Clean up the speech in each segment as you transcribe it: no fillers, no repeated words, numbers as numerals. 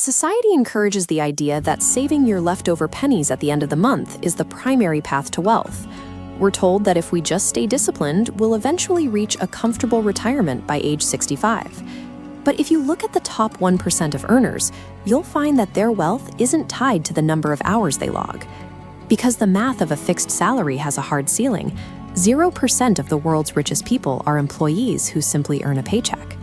Society encourages the idea that saving your leftover pennies at the end of the month is the primary path to wealth. We're told that if we just stay disciplined, we'll eventually reach a comfortable retirement by age 65. But if you look at the top 1% of earners, you'll find that their wealth isn't tied to the number of hours they log. Because the math of a fixed salary has a hard ceiling, 0% of the world's richest people are employees who simply earn a paycheck.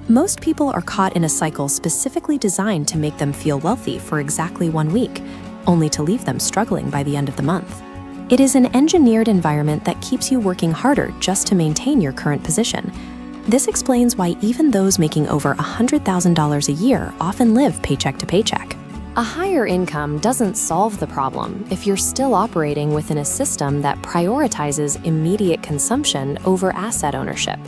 Most people are caught in a cycle specifically designed to make them feel wealthy for exactly 1 week, only to leave them struggling by the end of the month. It is an engineered environment that keeps you working harder just to maintain your current position. This explains why even those making over $100,000 a year often live paycheck to paycheck. A higher income doesn't solve the problem if you're still operating within a system that prioritizes immediate consumption over asset ownership.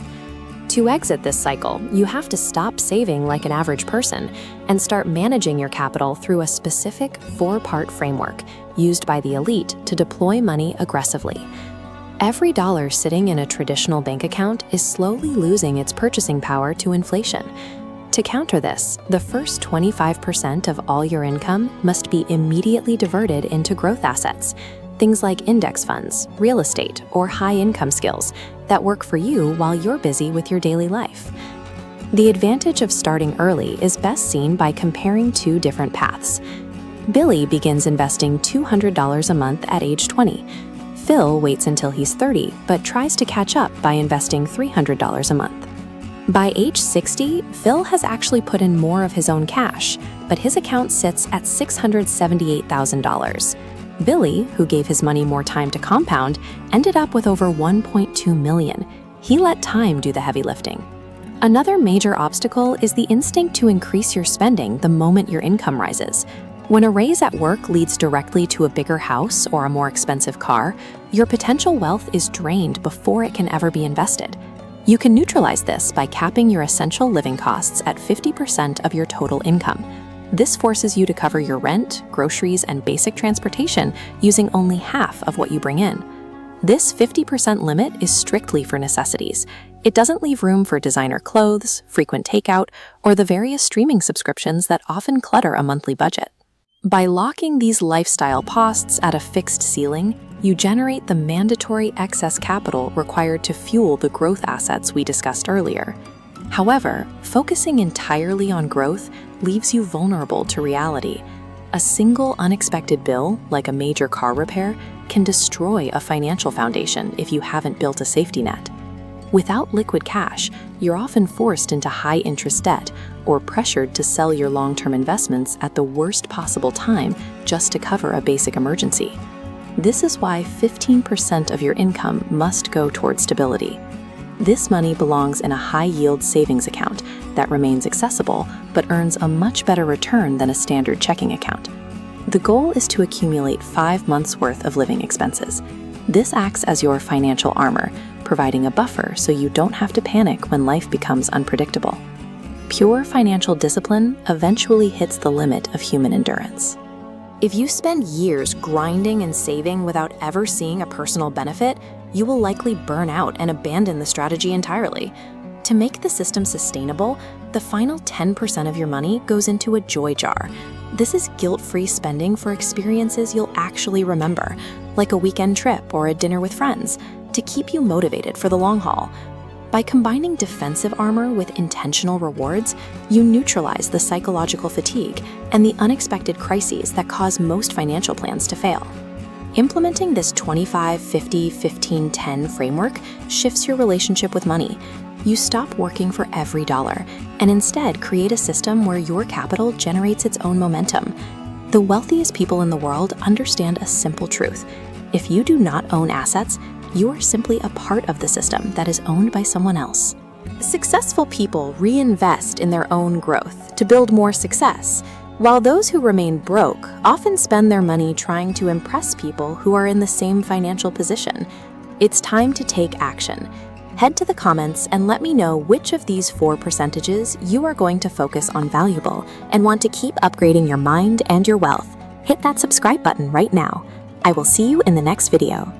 To exit this cycle, you have to stop saving like an average person and start managing your capital through a specific 4-part framework used by the elite to deploy money aggressively. Every dollar sitting in a traditional bank account is slowly losing its purchasing power to inflation. To counter this, the first 25% of all your income must be immediately diverted into growth assets, things like index funds, real estate, or high-income skills that work for you while you're busy with your daily life. The advantage of starting early is best seen by comparing 2 different paths. Billy begins investing $200 a month at age 20. Phil waits until he's 30, but tries to catch up by investing $300 a month. By age 60, Phil has actually put in more of his own cash, but his account sits at $678,000. Billy, who gave his money more time to compound, ended up with over $1.2 million. He let time do the heavy lifting. Another major obstacle is the instinct to increase your spending the moment your income rises. When a raise at work leads directly to a bigger house or a more expensive car, your potential wealth is drained before it can ever be invested. You can neutralize this by capping your essential living costs at 50% of your total income. This forces you to cover your rent, groceries, and basic transportation using only half of what you bring in. This 50% limit is strictly for necessities. It doesn't leave room for designer clothes, frequent takeout, or the various streaming subscriptions that often clutter a monthly budget. By locking these lifestyle costs at a fixed ceiling, you generate the mandatory excess capital required to fuel the growth assets we discussed earlier. However, focusing entirely on growth leaves you vulnerable to reality. A single unexpected bill, like a major car repair, can destroy a financial foundation if you haven't built a safety net. Without liquid cash, you're often forced into high-interest debt or pressured to sell your long-term investments at the worst possible time just to cover a basic emergency. This is why 15% of your income must go toward stability. This money belongs in a high-yield savings account that remains accessible but earns a much better return than a standard checking account. The goal is to accumulate 5 months' worth of living expenses. This acts as your financial armor, providing a buffer so you don't have to panic when life becomes unpredictable. Pure financial discipline eventually hits the limit of human endurance. If you spend years grinding and saving without ever seeing a personal benefit, you will likely burn out and abandon the strategy entirely. To make the system sustainable, the final 10% of your money goes into a joy jar. This is guilt-free spending for experiences you'll actually remember, like a weekend trip or a dinner with friends, to keep you motivated for the long haul. By combining defensive armor with intentional rewards, you neutralize the psychological fatigue and the unexpected crises that cause most financial plans to fail. Implementing this 25-50-15-10 framework shifts your relationship with money. You stop working for every dollar and instead create a system where your capital generates its own momentum. The wealthiest people in the world understand a simple truth. If you do not own assets, you are simply a part of the system that is owned by someone else. Successful people reinvest in their own growth to build more success, while those who remain broke often spend their money trying to impress people who are in the same financial position. It's time to take action. Head to the comments and let me know which of these 4 percentages you are going to focus on valuable and want to keep upgrading your mind and your wealth. Hit that subscribe button right now. I will see you in the next video.